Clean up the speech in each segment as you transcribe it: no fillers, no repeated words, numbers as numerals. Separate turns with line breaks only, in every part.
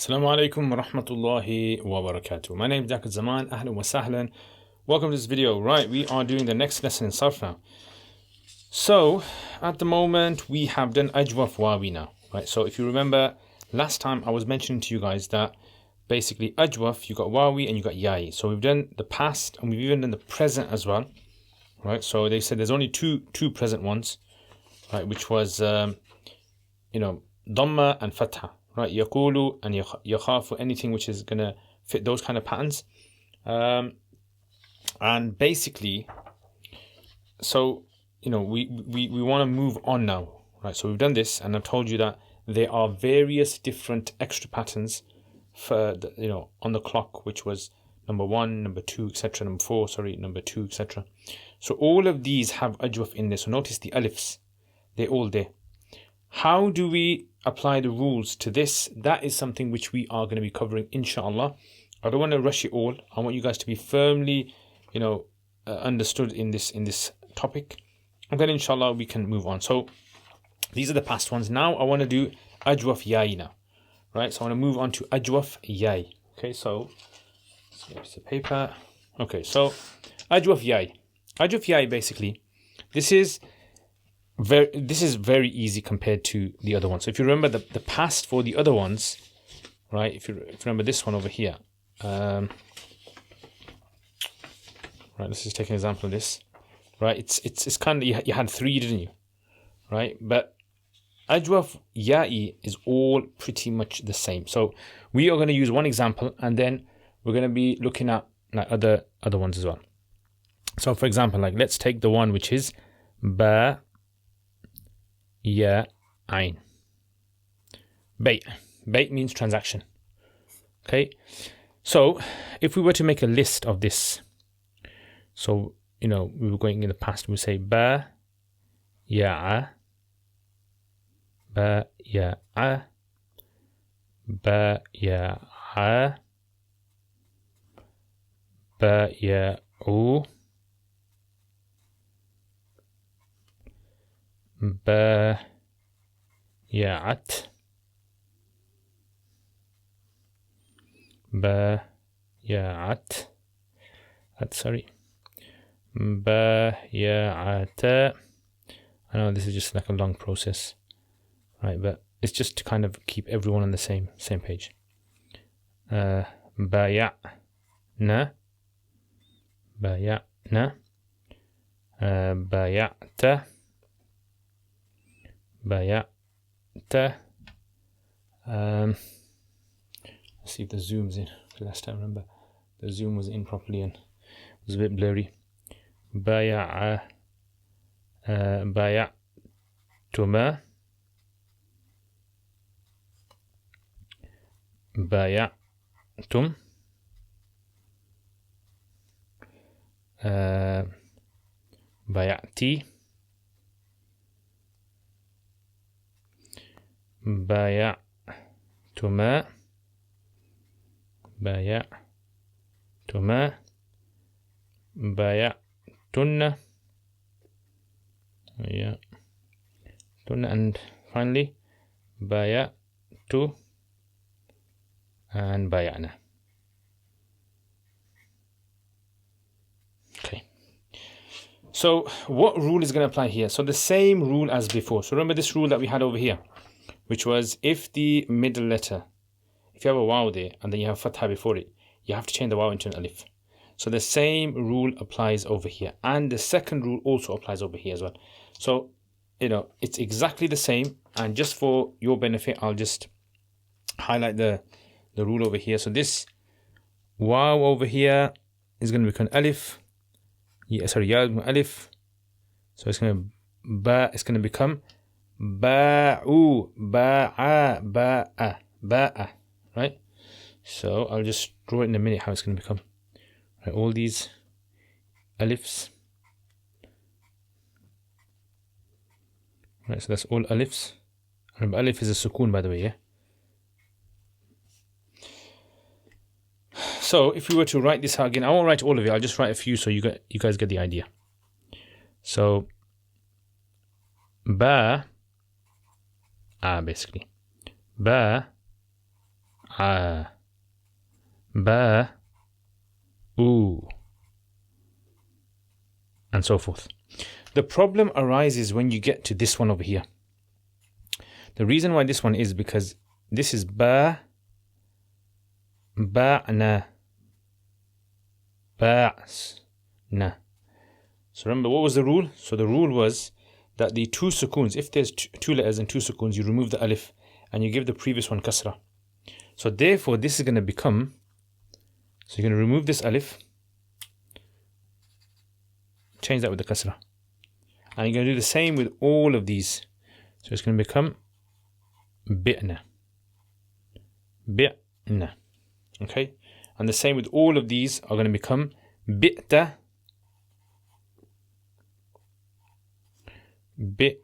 Assalamu alaikum wa rahmatullahi wa barakatuh. My name is Dr. Zaman. Ahlan wa sahlan. Welcome to this video. Right, we are doing the next lesson in Sarf now. So, at the moment, we have done Ajwaf Wawi now. Right, so if you remember, last time I was mentioning to you guys that basically Ajwaf, you got Wawi and you got Yai. So we've done the past and we've even done the present as well. Right, so they said there's only two present ones. Right, which was, Dhamma and Fatha. Right, yaqulu and yakhafu, anything which is gonna fit those kind of patterns, and basically, so we want to move on now, right? So we've done this, and I've told you that there are various different extra patterns for on the clock, which was number 1, number 2, etc. Number 4, sorry, number 2, etc. So all of these have ajwaf in there. So notice the alifs, they're all there. How do we apply the rules to this? That is something which we are going to be covering, inshallah. I don't want to rush it all. I want you guys to be firmly, understood in this topic, and then inshallah we can move on. So these are the past ones. Now I want to do ajwaf yai now, right? So I want to move on to ajwaf yai. Okay, so let's get a piece of paper. Okay, so ajwaf yai. Ajwaf yai, basically, this is very easy compared to the other ones. So if you remember the past for the other ones, right? If you remember this one over here, right? Let's just take an example of this, right? It's kind of, you had 3, didn't you? Right? But ajwaf ya'i is all pretty much the same. So we are going to use one example, and then we're going to be looking at like other ones as well. So for example, like let's take the one which is ba ya ain. Bay means transaction. Okay, so if we were to make a list of this, so we were going in the past, we say ba ya ba ya ba ya ba ya بايعت sorry, بايعت. I know this is just like a long process, right? But it's just to kind of keep everyone on the same page. بايعنا بايعت bayat. Let's see if the zoom's in. Last time, remember, the zoom was in properly and it was a bit blurry. Bayatuma bayatum bayati بايعتما بايعتن and finally بايعت and بايعنا. Okay, so what rule is going to apply here? So the same rule as before. So remember this rule that we had over here, which was if the middle letter, if you have a waw there and then you have fatha before it, you have to change the waw into an alif. So the same rule applies over here, and the second rule also applies over here as well. So it's exactly the same, and just for your benefit, I'll just highlight the rule over here. So this waw over here is going to become alif. Ya alif. So it's going to become ba'u, ba'a, right? So I'll just draw it in a minute how it's going to become. Right, all these alifs. Right, so that's all alifs. Remember, alif is a sukoon, by the way, yeah? So if we were to write this out again, I won't write all of it, I'll just write a few so you guys get the idea. So ba basically ba ba, oo, and so forth. The problem arises when you get to this one over here. The reason why this one is because this is ba, ba'na, ba'sna. So remember, what was the rule? So the rule was that the two sukoons, if there's two letters and two sukoons, you remove the alif and you give the previous one kasra. So therefore, this is going to become, so you're going to remove this alif, change that with the kasra. And you're going to do the same with all of these. So it's going to become bi'na. Bi'na. Okay? And the same with all of these are going to become bi'ta. Bi'tuma.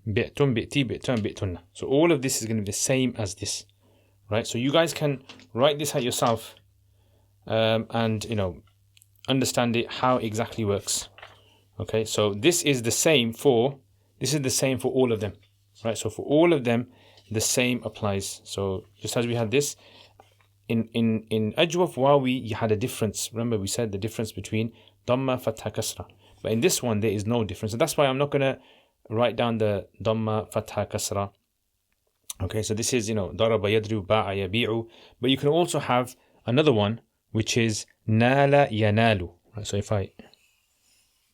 Bi'tum, bi'ti, bi'tum, bi'tunna. So all of this is going to be the same as this. Right? So you guys can write this out yourself and, understand it, how it exactly works. Okay, so this is the same for all of them, right? So for all of them, the same applies. So just as we had this in Ajwaf Wawi, you had a difference. Remember, we said the difference between Dhamma, Fatha, Kasra. But in this one, there is no difference. So that's why I'm not going to write down the Dhamma, Fatha, Kasra. Okay, so this is, Daraba, Yadru, Ba'a, Yabi'u. But you can also have another one, which is Nala, Yanalu. Right, so if I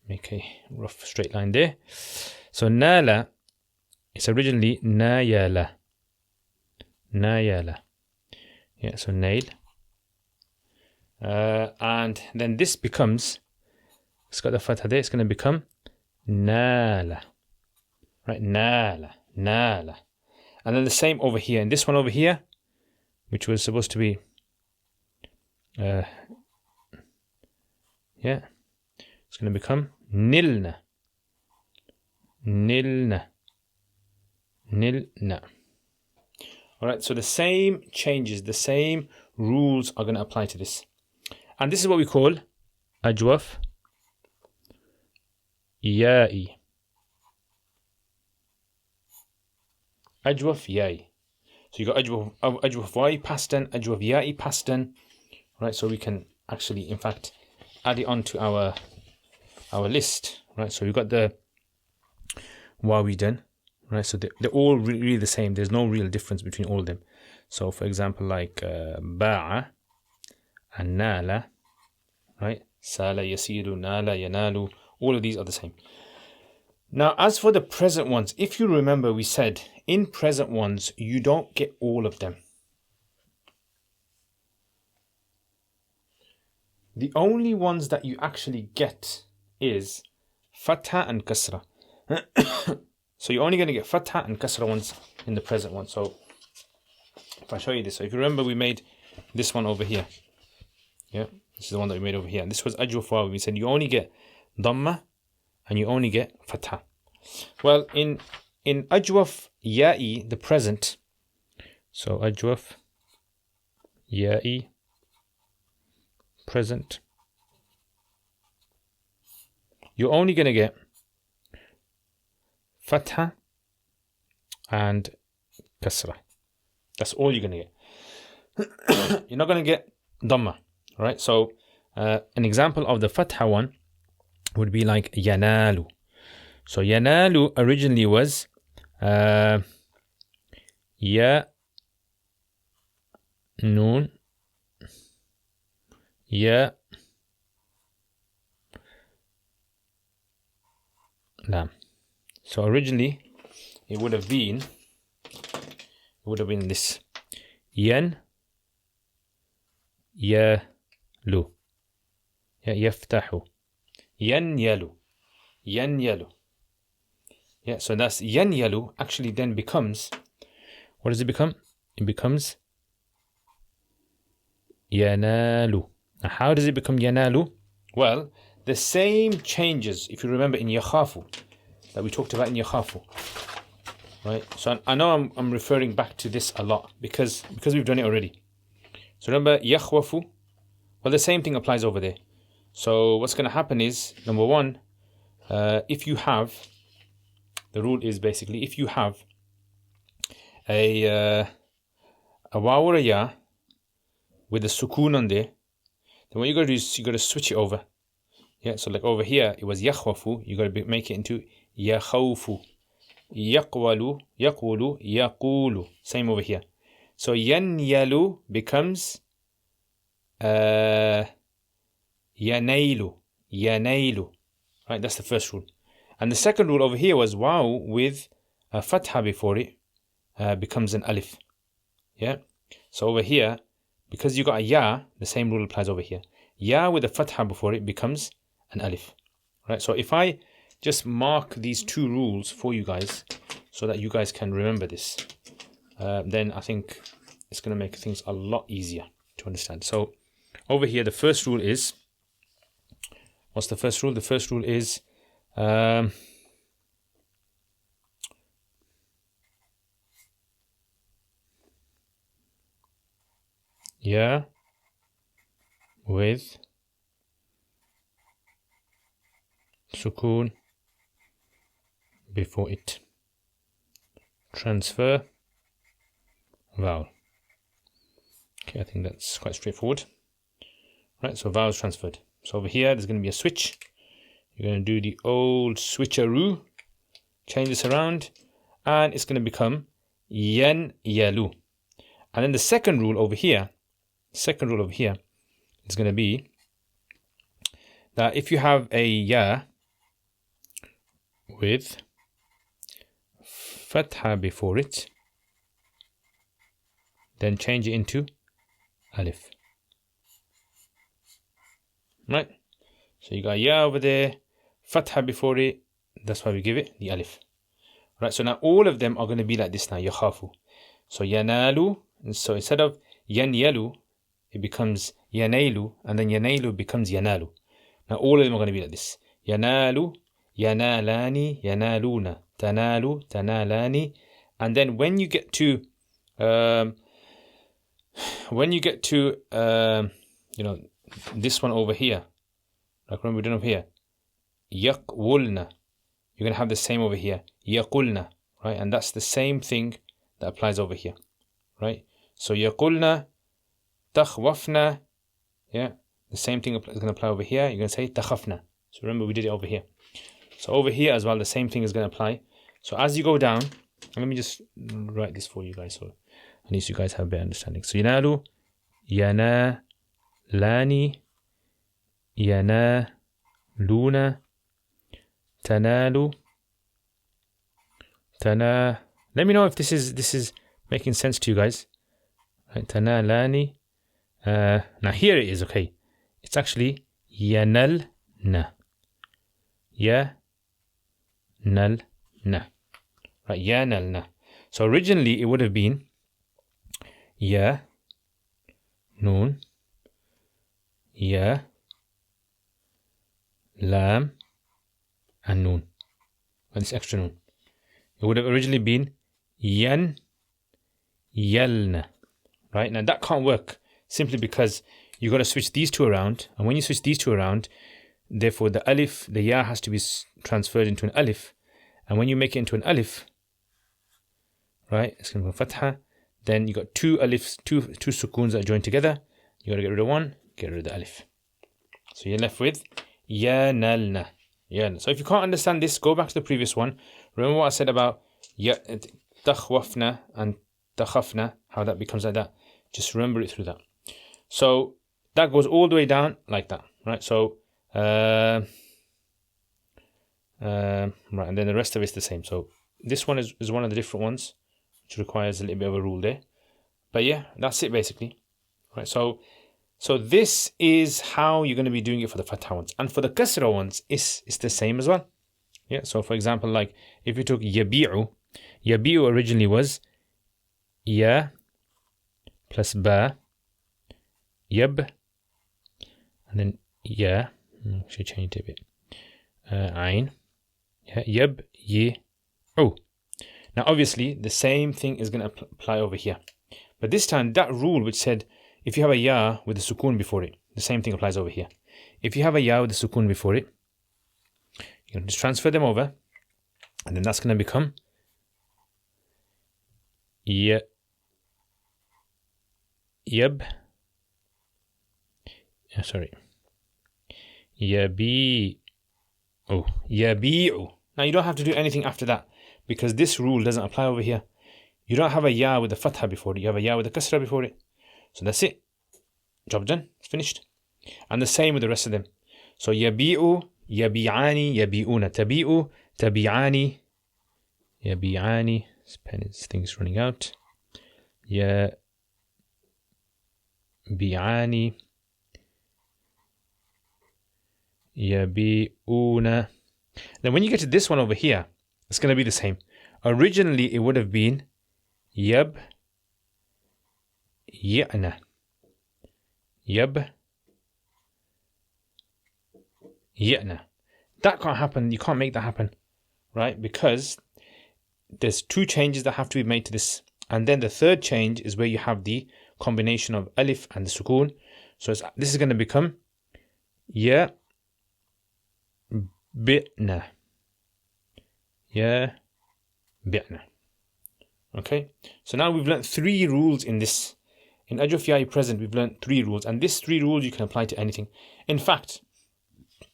make a rough straight line there. So Nala, it's originally Nayala. Nayala. Yeah, so nail. And then this becomes, it's got the fatha there, it's going to become Nala. Right, Nala. Nala. And then the same over here. And this one over here, which was supposed to be, it's going to become Nilna. Nilna. Nilna. Alright, so the same changes, the same rules are going to apply to this. And this is what we call Ajwaf Ya'i. Ajwaf Ya'i. So you got Ajwaf Wa'i past tense, Ajwaf Ya'i past tense. Right, so we can actually, in fact, add it onto our list. Right, so we've got the Wawi done. Right, so they're all really the same. There's no real difference between all of them. So, for example, like Ba'a and Nala, right? Sala, Yasiru, Nala, Yanalu, all of these are the same. Now, as for the present ones, if you remember, we said in present ones, you don't get all of them. The only ones that you actually get is Fatha and Kasra. So you're only going to get Fatha and Kasra ones in the present one. So if I show you this, so if you remember, we made this one over here. Yeah, this is the one that we made over here. And this was Ajwaf Wawi. We said you only get Dhamma and you only get Fatha. Well, in Ajwaf Ya'i, the present, so Ajwaf Ya'i, present, you're only going to get Fatha and Kasra. That's all you're going to get. You're not going to get Dhamma. Right? So an example of the Fatha one would be like Yanalu. So Yanalu originally was Ya Noon Ya Lam. So originally it would have been this Yan Yalu. Ya Yaftahu. Yan Yalu. Yan Yalu. Yeah, so that's Yan Yalu actually then becomes, what does it become? It becomes Yanalu. Now how does it become Yanalu? Well, the same changes, if you remember, in Yakhafu, that we talked about in Yakhafu. Right? So I know I'm referring back to this a lot because we've done it already. So remember Yakhwafu? Well, the same thing applies over there. So what's going to happen is, number one, if you have, the rule is basically, if you have a waw or a ya with a sukoon on there, then what you got to do is you got to switch it over. Yeah, so like over here it was yakhwafu, you got to make it into yakhawfu. Yaqwalu, yaqulu, yaqulu. Same over here. So yanyalu becomes yanailu, yanailu. Right, that's the first rule. And the second rule over here was waw with a fatha before it becomes an alif. Yeah. So over here, because you got a ya, the same rule applies over here. Ya with a fatha before it becomes an alif. Right. So if I just mark these two rules for you guys so that you guys can remember this, then I think it's going to make things a lot easier to understand. So over here, the first rule is, what's the first rule? The first rule is yeah with sukoon before it. Transfer vowel. Okay, I think that's quite straightforward. Right, so vowel is transferred. So over here, there's going to be a switch. You're going to do the old switcheroo, change this around, and it's going to become yan yalu. And then the second rule over here is going to be that if you have a ya with fatha before it, then change it into alif. Right? So you got ya over there, fatha before it, that's why we give it the alif. Right, so now all of them are going to be like this now, yakhafu. So yanalu, so instead of yanyalu, it becomes yanailu, and then yanailu becomes yanalu. Now all of them are going to be like this. Yanalu, yanalani, yanaluna, tanalu, tanalani. And then when you get to this one over here, like when we're done over here, yaqwulna, you're going to have the same over here, yaqulna, right? And that's the same thing that applies over here, right? So yaqulna, takhwafna, yeah, the same thing is going to apply over here. You're going to say takhafna. So remember we did it over here. So over here as well, the same thing is going to apply. So as you go down, let me just write this for you guys, so at least you guys have a better understanding. So yanalu, yana, lani, yana, luna, tanalu, tana. Let me know if this is making sense to you guys. Right, tanalani. Now here it is, okay. It's actually yanalna. Yanalna. Right, yanalna. So originally it would have been ya, noon, ya, lam, and noon. And this extra noon. It would have originally been yan, yalna. Right, now that can't work simply because you got to switch these two around. And when you switch these two around, therefore the alif, the ya has to be transferred into an alif. And when you make it into an alif, right, it's going to go fatha. Then you got two alifs, two sukoons that are joined together. You got to get rid of one, get rid of the alif. So you're left with yanalna. Yeah. So if you can't understand this, go back to the previous one. Remember what I said about takhwafna and takhafna, how that becomes like that. Just remember it through that. So that goes all the way down like that, right? So right, and then the rest of it's the same. So this one is one of the different ones, which requires a little bit of a rule there. But yeah, that's it basically. Right. So this is how you're going to be doing it for the fatha ones. And for the kasra ones, it's the same as well. Yeah. So for example, like if you took yabi'u originally was ya plus ba, yab, and then ya, actually changed it a bit, ayn, yab, ye, oh. Now obviously the same thing is going to apply over here. But this time that rule which said if you have a ya with a sukoon before it, the same thing applies over here. If you have a ya with a sukoon before it, you can just transfer them over, and then that's going to become يب sorry يبيع يبيع. Now you don't have to do anything after that because this rule doesn't apply over here. You don't have a ya with a fatha before it, you have a ya with a kasra before it. So that's it. Job done. It's finished. And the same with the rest of them. So يبيع يبيعان يبيعون تبيع تبيعان يبيعان. This pen is things running out. يبيعان يبيعون. Then when you get to this one over here, it's going to be the same. Originally, it would have been يب يعنا يب يعنا. That can't happen. You can't make that happen, right? Because there's two changes that have to be made to this. And then the third change is where you have the combination of alif and the sukoon. So this is going to become ya bi'na. Ya bi'na. Okay, so now we've learned 3 rules in this. In Ajwaf Ya'i present, we've learned 3 rules, and these 3 rules you can apply to anything. In fact,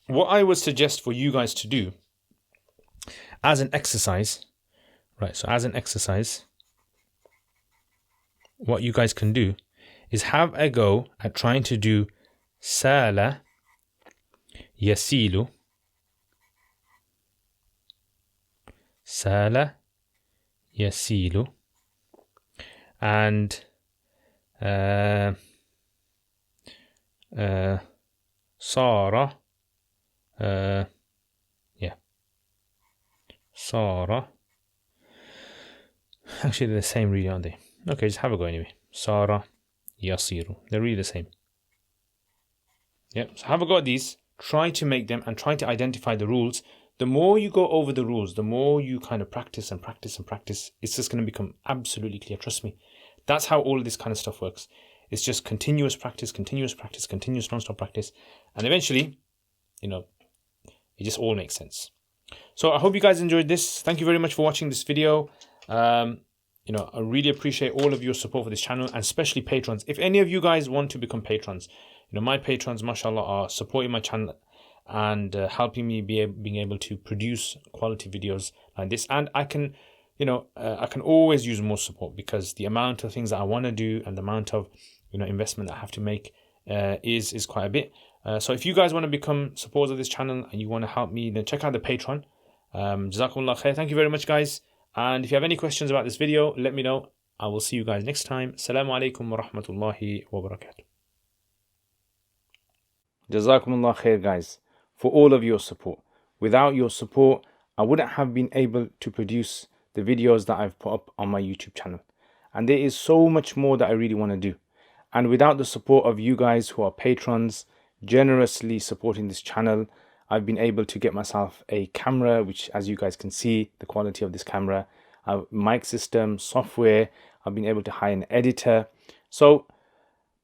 what I would suggest for you guys to do as an exercise, right? So as an exercise, what you guys can do is have a go at trying to do sala yasilu, sala yasilu, and sara, sara. Actually, they're the same really, aren't they? Okay, just have a go anyway. Sara yasiru. They're really the same. Yep. So have a go at these. Try to make them and try to identify the rules. The more you go over the rules, the more you kind of practice and practice and practice, it's just going to become absolutely clear. Trust me. That's how all of this kind of stuff works. It's just continuous practice, continuous non-stop practice. And eventually, it just all makes sense. So I hope you guys enjoyed this. Thank you very much for watching this video. I really appreciate all of your support for this channel, and especially patrons. If any of you guys want to become patrons, my patrons, mashallah, are supporting my channel and helping me being able to produce quality videos like this. And I can always use more support because the amount of things that I want to do and the amount of investment that I have to make is quite a bit. So if you guys want to become supporters of this channel and you want to help me, then check out the Patreon. Jazakumullah khair. Thank you very much, guys. And if you have any questions about this video, let me know. I will see you guys next time. Assalamu alaikum wa rahmatullahi wa barakatuh. Jazakumullah khair, guys, for all of your support. Without your support, I wouldn't have been able to produce the videos that I've put up on my YouTube channel. And there is so much more that I really want to do. And without the support of you guys who are patrons, generously supporting this channel, I've been able to get myself a camera, which, as you guys can see, the quality of this camera, a mic system, software. I've been able to hire an editor. So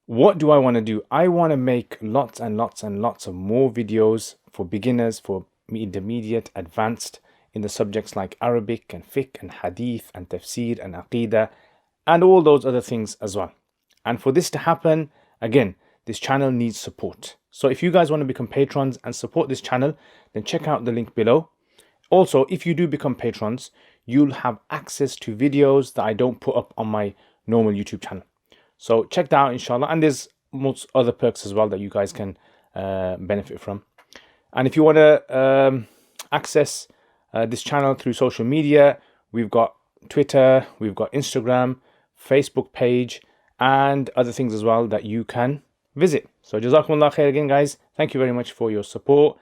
what do I want to do? I want to make lots and lots and lots of more videos for beginners, for intermediate, advanced, in the subjects like Arabic and fiqh and hadith and tafsir and aqidah and all those other things as well. And for this to happen, again, this channel needs support. So if you guys want to become patrons and support this channel, then check out the link below. Also, if you do become patrons, you'll have access to videos that I don't put up on my normal YouTube channel. So check that out, inshallah. And there's most other perks as well that you guys can benefit from. And if you want to access this channel through social media, we've got Twitter, we've got Instagram, Facebook page, and other things as well that you can visit. So Jazakumullah khair again, guys. Thank you very much for your support.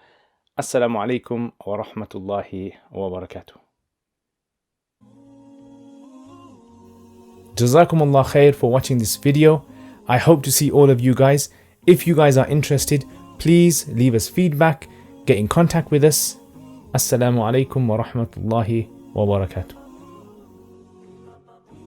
Assalamu alaikum wa rahmatullahi wa barakatuh. Jazakumullah khair for watching this video. I hope to see all of you guys. If you guys are interested, please leave us feedback, get in contact with us. Assalamu alaikum wa rahmatullahi wa barakatuh.